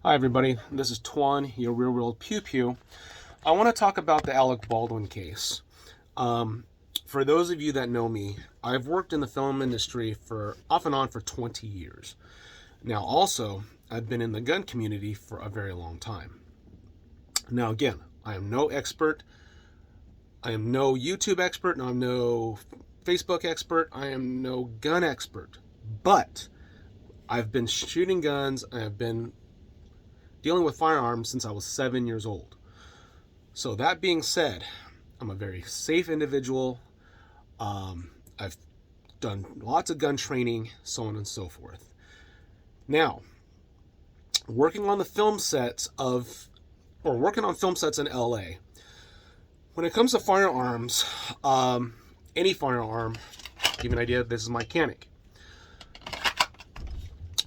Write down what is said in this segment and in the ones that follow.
Hi everybody, this is Twan, your real world pew pew. I want to talk about the Alec Baldwin case. For those of you that know me, I've worked in the film industry for off and on for 20 years. Now also, I've been in the gun community for a very long time. Now again, I am no expert. I am no YouTube expert, and I'm no Facebook expert. I am no gun expert. But I've been shooting guns, and I've been dealing with firearms since I was 7 years old. So that being said, I'm a very safe individual. I've done lots of gun training, so on and so forth. Now, working on film sets in LA, when it comes to firearms, any firearm, to give you an idea, this is my Canic.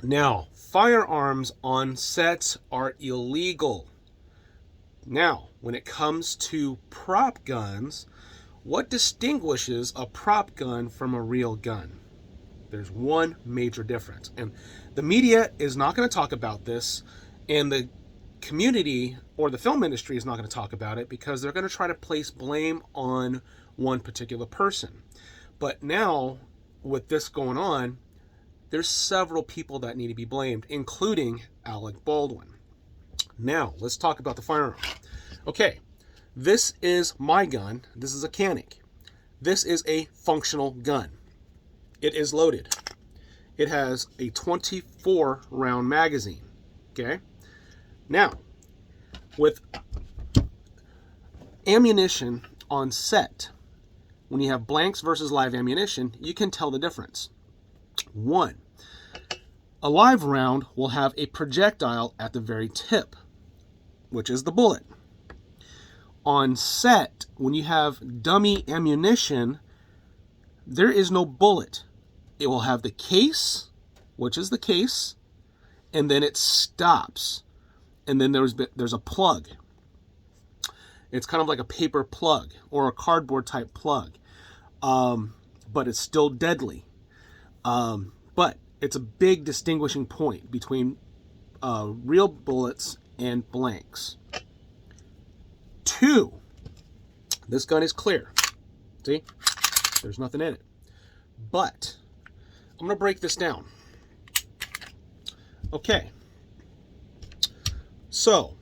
Now, firearms on sets are illegal. Now, when it comes to prop guns, what distinguishes a prop gun from a real gun? There's one major difference. And the media is not going to talk about this, and the community or the film industry is not going to talk about it because they're going to try to place blame on one particular person. But now, with this going on, there's several people that need to be blamed, including Alec Baldwin. Now, let's talk about the firearm. Okay, this is my gun. This is a Canic. This is a functional gun. It is loaded. It has a 24-round magazine. Okay? Now, with ammunition on set, when you have blanks versus live ammunition, you can tell the difference. One, a live round will have a projectile at the very tip, which is the bullet. On set, when you have dummy ammunition, there is no bullet. It will have the case, which is the case, and then it stops. And then there's a plug. It's kind of like a paper plug or a cardboard type plug, but it's still deadly. But it's a big distinguishing point between real bullets and blanks. Two, this gun is clear. See? There's nothing in it. But I'm going to break this down. Okay. So,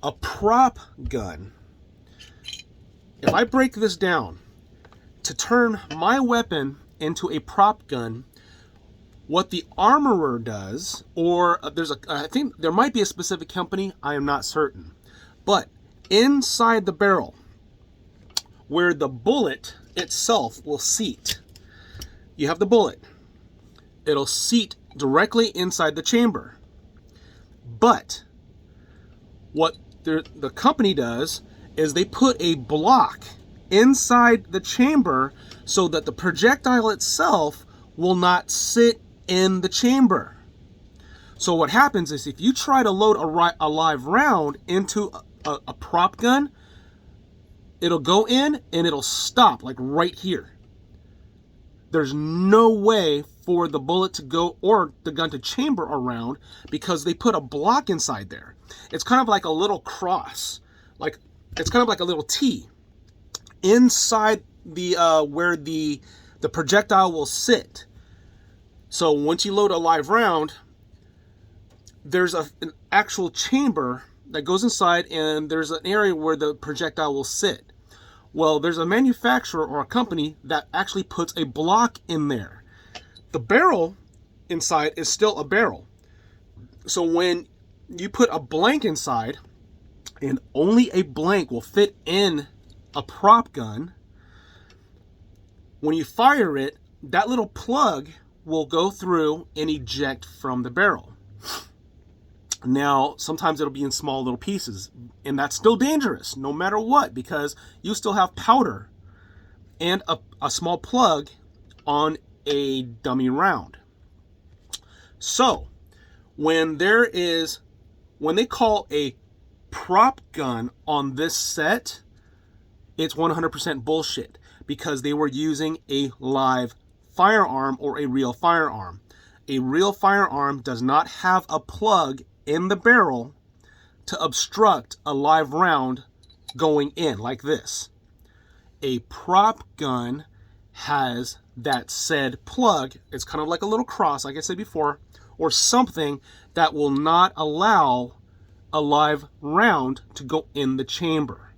a prop gun, if I break this down, to turn my weapon into a prop gun, what the armorer does, or I think there might be a specific company, I am not certain, but inside the barrel, where the bullet itself will seat, you have the bullet. It'll seat directly inside the chamber. But what the company does is they put a block inside the chamber so that the projectile itself will not sit in the chamber. So what happens is if you try to load a live round into a prop gun, it'll go in and it'll stop like right here. There's no way for the bullet to go or the gun to chamber around because they put a block inside there. It's kind of like a little cross. It's kind of like a little T inside the where the projectile will sit. So once you load a live round, there's an actual chamber that goes inside, and there's an area where the projectile will sit. Well, there's a manufacturer or a company that actually puts a block in there. The barrel inside is still a barrel. So when you put a blank inside, and only a blank will fit in a prop gun, when you fire it, that little plug will go through and eject from the barrel. Now, sometimes it'll be in small little pieces, and that's still dangerous no matter what, because you still have powder and a small plug on a dummy round. So, when they call a prop gun on this set, it's 100% bullshit, because they were using a live firearm or a real firearm. A real firearm does not have a plug in the barrel to obstruct a live round going in like this. A prop gun has that said plug. It's kind of like a little cross, like I said before, or something that will not allow a live round to go in the chamber.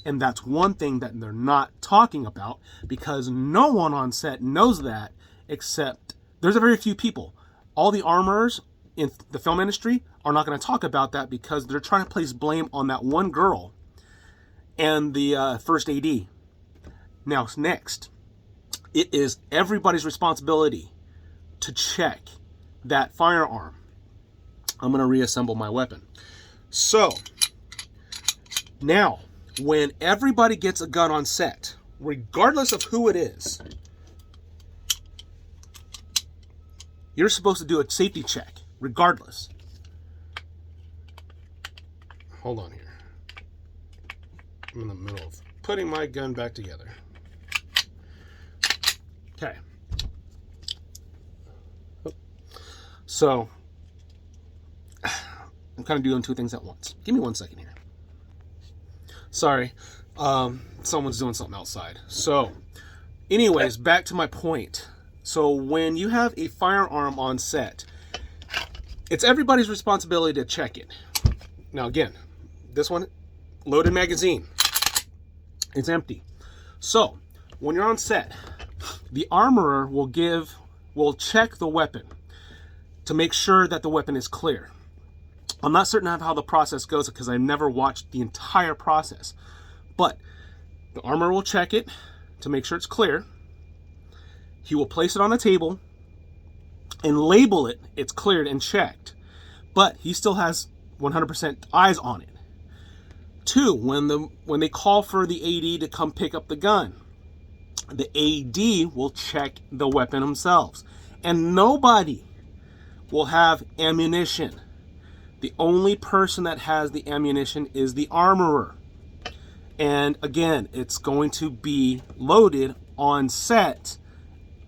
And that's one thing that they're not talking about, because no one on set knows that, except there's a very few people. All the armorers in the film industry are not going to talk about that because they're trying to place blame on that one girl and the first AD. Now, next, it is everybody's responsibility to check that firearm. I'm going to reassemble my weapon. So, now, when everybody gets a gun on set, regardless of who it is, you're supposed to do a safety check, regardless. Hold on here. I'm in the middle of putting my gun back together. Okay. So, I'm kind of doing two things at once. Give me 1 second here. Sorry. Someone's doing something outside. So, anyways, back to my point. So, when you have a firearm on set, it's everybody's responsibility to check it. Now, again, this one, loaded magazine. It's empty. So, when you're on set, the armorer will check the weapon to make sure that the weapon is clear. I'm not certain of how the process goes because I've never watched the entire process. But the armorer will check it to make sure it's clear. He will place it on a table and label it, it's cleared and checked. But he still has 100% eyes on it. 2, when they call for the AD to come pick up the gun, the AD will check the weapon themselves. And nobody will have ammunition. The only person that has the ammunition is the armorer. And again, it's going to be loaded on set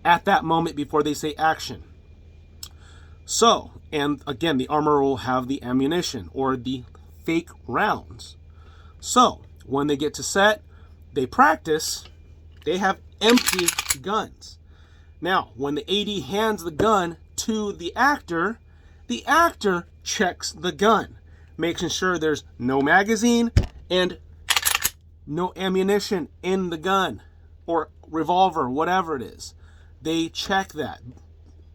at that moment before they say action. So, and again, the armorer will have the ammunition or the fake rounds. So, when they get to set, they practice, they have empty guns. Now, when the AD hands the gun to the actor checks the gun, making sure there's no magazine and no ammunition in the gun or revolver, whatever it is. They check that.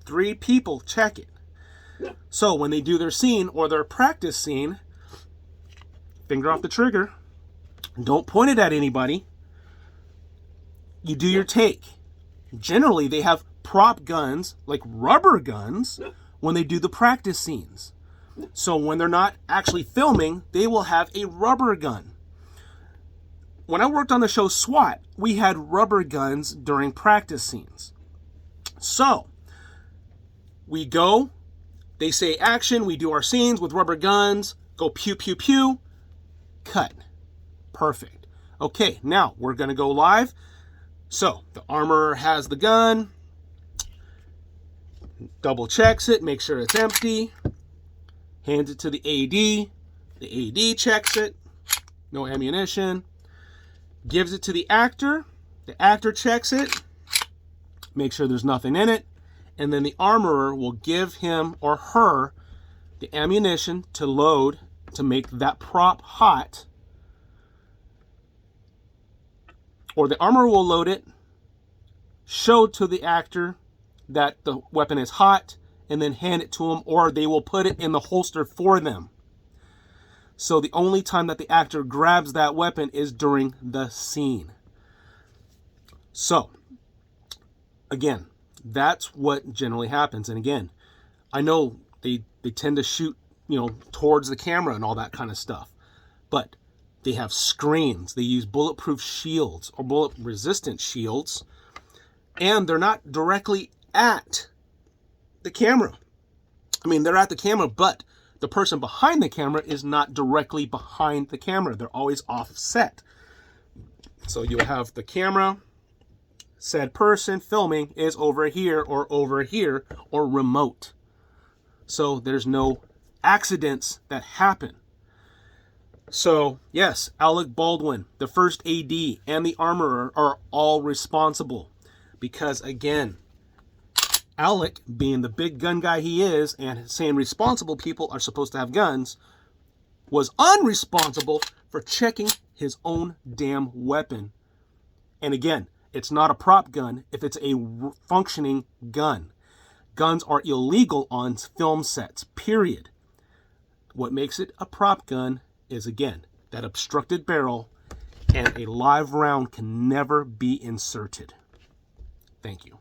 3 people check it. So when they do their scene or their practice scene, finger off the trigger, don't point it at anybody. You do your take. Generally, they have prop guns, like rubber guns, when they do the practice scenes. So when they're not actually filming, they will have a rubber gun. When I worked on the show SWAT, we had rubber guns during practice scenes. So, we go, they say action, we do our scenes with rubber guns, go pew, pew, pew, cut. Perfect. Okay, now we're going to go live. So, the armorer has the gun, double checks it, make sure it's empty, hands it to the AD checks it, no ammunition, gives it to the actor checks it, make sure there's nothing in it, and then the armorer will give him or her the ammunition to load to make that prop hot, or the armorer will load it, show to the actor that the weapon is hot, and then hand it to them, or they will put it in the holster for them. So the only time that the actor grabs that weapon is during the scene. So, again, that's what generally happens. And again, I know they tend to shoot, towards the camera and all that kind of stuff. But they have screens. They use bulletproof shields or bullet-resistant shields. And they're not directly at the camera. I mean, they're at the camera, but the person behind the camera is not directly behind the camera. They're always offset. So you'll have the camera said person filming is over here or remote. So there's no accidents that happen. So yes, Alec Baldwin, the first AD, and the armorer are all responsible. Because again, Alec, being the big gun guy he is, and saying responsible people are supposed to have guns, was unresponsible for checking his own damn weapon. And again, it's not a prop gun if it's a functioning gun. Guns are illegal on film sets, period. What makes it a prop gun is, again, that obstructed barrel, and a live round can never be inserted. Thank you.